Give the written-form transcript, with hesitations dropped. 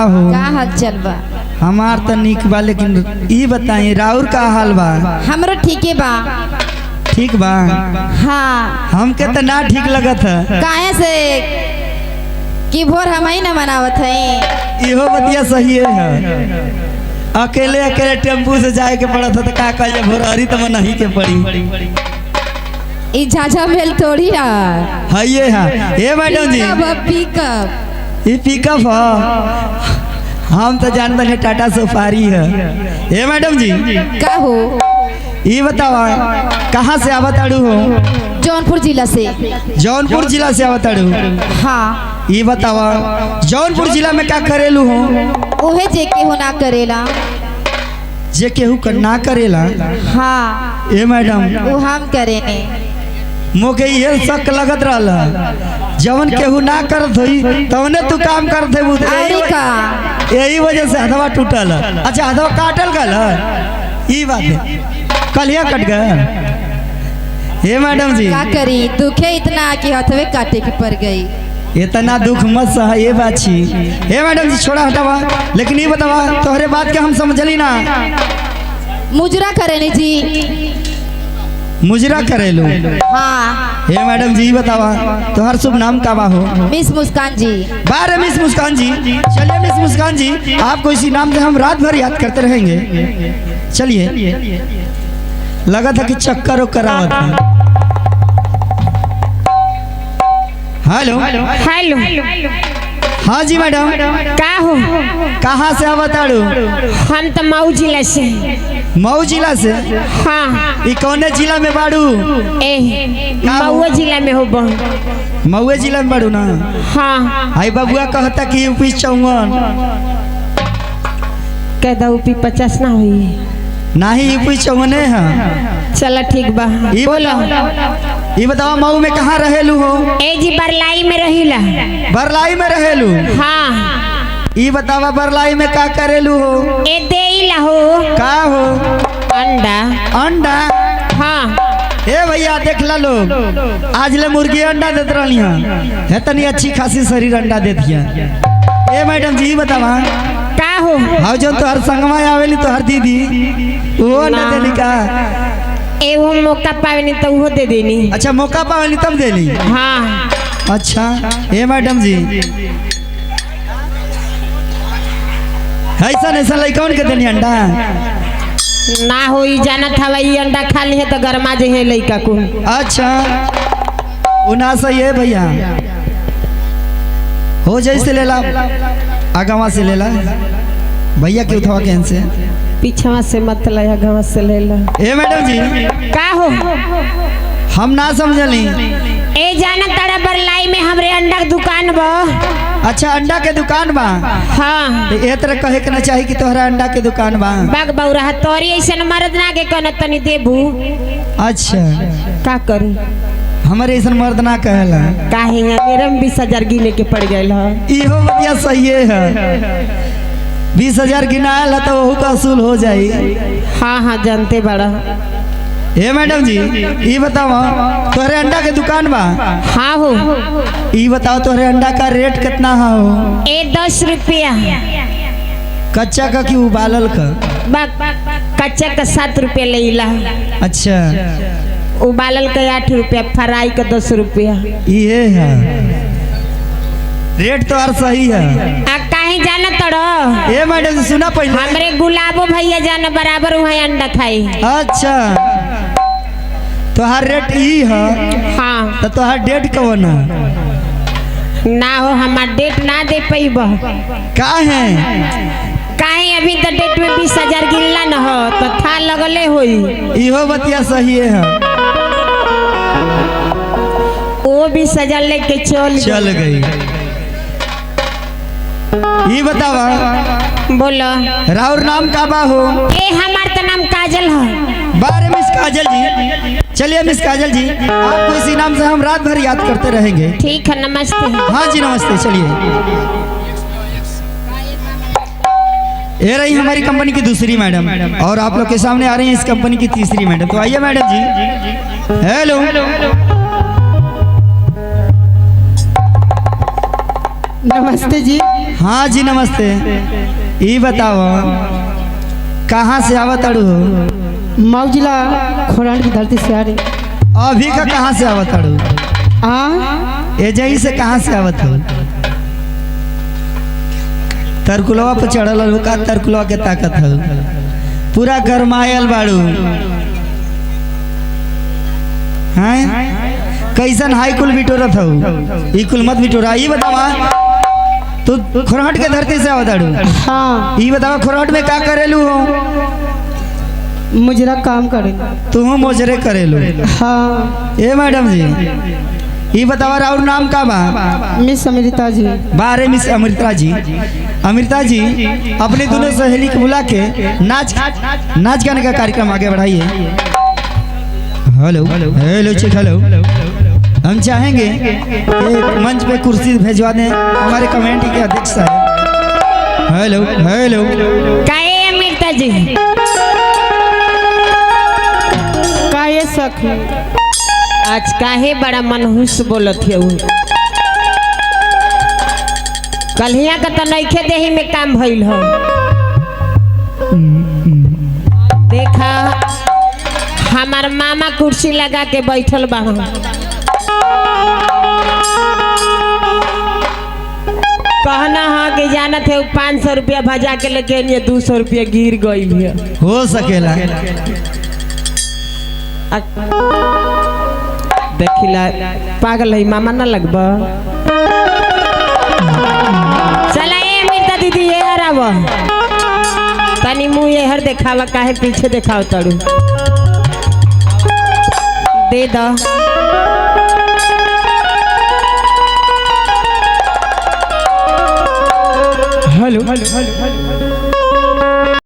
हो का हाल चल बा? हमार तो निक बा, लेकिन ई बताई राउर का हाल बा? हमरो ठीके बा। ठीक बा? हाँ। हमके तो ना ठीक लगत है। काहे से कि भोर हम ही न मनावत है। इहो बतिया सही है। अकेले अकेले टेम्पू से जाए के पड़ा था तो का कहे भोरहरी तो नहीं के पड़ी। ई झाझा भेल थोड़ी है ये हाँ ये मैडम जी पिकअप। ये पिकअप है, हम तो जानते हैं टाटा सफारी है। ये मैडम जी का हो? ये बतावा कहाँ से आवताड़ू हो? जौनपुर जिला से। जौनपुर जिला से आवताड़ू? हाँ। ये बतावा जौनपुर जिला में क्या करेलू हो? ओहे जे के हो ना करेला। जे केहू ना करेला? हाँ। ए मैडम वो हम करेने। मोके ये शक लगत रहा जवन केहू ना करत होई तवने तू काम करत है। यही वजह से हथवा टूटल। अच्छा हथवा काटल गल? ई बात है, कलिया कट गया। हे मैडम जी का करी, दुखे इतना कि हथवे काटे की पड़ गई। इतना दुख मत सह, ये बात छी। हे मैडम जी छोड़ा हटावा, लेकिन ये बतावा तोहरे बात के हम समझली ना। मुजरा करेनी जी। मुजरा करेलू? हाँ। हे मैडम जी बतावा तोहर शुभ नाम का बा हो? मिस मुस्कान जी। बारे मिस मुस्कान जी। चलिए मिस मुस्कान जी आपको इसी नाम से हम रात भर याद करते रहेंगे। चलिए, लगा था कि चक्कर करावत है। Hello hello. हाँ जी मैडम। का हो? कहाँ से आवताड़ू? हम तो मऊ जिला से। मऊ जिला से? हाँ। ई कौने जिला में बाड़ू? मऊ जिला में हो। मऊ जिला में बाड़ू ना? हाँ। आई बबुआ कहता कि यूपी 54 कहता यूपी 50 ना हुई? नहीं यूपी 54 है। चला ठीक बा। बोलो ये बताओ मऊ में कहाँ रहेलू हो? ए जी बरलाई में रहीला। बरलाई में रहेलू? हाँ। ये बतावा बरलाई में का करेलू हो? ए देइला हो। का हो? अंडा। अंडा? हाँ। ए भैया देख ला लोग आज ले मुर्गी अंडा देते रही है, तनी अच्छी खासी शरीर अंडा देती है। ए मैडम जी बतावा का हो? हाँ जो तोहर संगमा आवेली तोहर दीदी वो अंडा देली का? ए वो मौका पावेनी तो वो दे देनी। अच्छा मौका पावेली तब देली? हाँ। अच्छा ए मैडम जी ऐसा ऐसा लइकन के देनी अंडा? ना हो जाना था वही अंडा खा ली है तो गरमा जे है लइका को। अच्छा उना सही है भैया, हो जैसे ले ला आगवा से ले ला भैया के उठवा के से पीछवा से मत लाया गाँव से ले ला। ए मैडम जी का हो? हम ना समझली। ए जाना तारा बरलाई में हमरे अंडा के दुकान बा। अच्छा अंडा के दुकान बा? हाँ। ए तरह कहे के ना चाहिए कि तोहरा अंडा के दुकान बा। बाग बौरा तोरी ऐसा मर्द ना के कन तनी देबू। अच्छा का करी? हमारे ऐसा मर्द ना कहला काहे मेरे में 20,000 गिने के पड़ गए है। इहो बतिया सही है। 20,000 गिनायल है तो वहू का असूल हो जाई। हाँ हाँ जानते बड़ा। ए मैडम जी ये बताओ तोहरे अंडा के दुकान बा? हाँ हो। ये बताओ तोहरे अंडा का रेट कितना हो? ए 10 रुपया। कच्चा का कि उबालल का? कच्चा का 7 रुपया लेला। अच्छा उबालल का 8 रुपया, फ्राई का 10 रुपया। ये है रेट तो और सही है। काहे जाना तड़ो? ए मैडम जी सुना पहले हमरे गुलाबो भैया जाना बराबर वहाँ अंडा खाई। अच्छा तोहार रेट ई है? हाँ। तो तोहार डेट कौन है? ना हो हमार डेट ना दे पैब। का है? काहे अभी तो डेट में 20,000 गिनला न हो तो था लगले होई। इहो बतिया सही है। वो 20,000 लेके चल गई। ये बतावा बोलो राउर नाम का बा हो? ए हमार तो नाम काजल है। बारे मिस काजल जी। चलिए मिस काजल जी आपको इसी नाम से हम रात भर याद करते रहेंगे। ठीक है नमस्ते। हाँ जी नमस्ते। चलिए ये रही हमारी कंपनी की दूसरी मैडम और आप लोग के सामने आ रही हैं इस कंपनी की तीसरी मैडम। तो आइए मैडम जी। हेलो नमस्ते जी। हाँ जी नमस्ते। ये बताओ कहाँ से आवत अड़ू? मऊ जिला खोरान की धरती से आ रही। अभी का कहाँ से आवत अड़ू? एजई से कहाँ से आवत हो? तरकुलवा पर चढ़ल हो का? तरकुलवा के ताकत हो पूरा गरमायल बाड़ू हैं? कैसन हाई कुल बिटोरत हो? ई कुल मत बिटोरा। ये बतावा तू खोरहट के धरती से आवत अड़ू? हाँ। ये बतावा खोरहट में क्या करेलू हो? मुजरा काम करे। तू मोजरे करेलू? हाँ। ए मैडम जी ये बतावा और नाम का बा? मिस अमृता जी। बारे मिस अमृता जी। अमृता जी अपने दोनों सहेली को बुला के नाच गाने का कार्यक्रम आगे बढ़ाइए। Hello hello check hello. हम चाहेंगे एक मंच पे कुर्सी भेजवा दें हमारे कमेटी के अध्यक्ष साहब। Hello hello. काहे अमृता जी? काहे सखी? आज काहे बड़ा मनहूस बोलत है? कल्हिया का तो नइखे देही में काम भइल हो। देखा हमार मामा कुर्सी लगा के बैठल बा। कहना है कि जानत है 500 रुपया भजा के लेके 200 रुपया गिर गई है। हो सकेला। देखिला पागल है मामा ना लगबा। चला ए अमृता दीदी ये हराव तनी मुँह ये हर देखावा। काहे पीछे देखाव तड़ू? दे दा। हेलो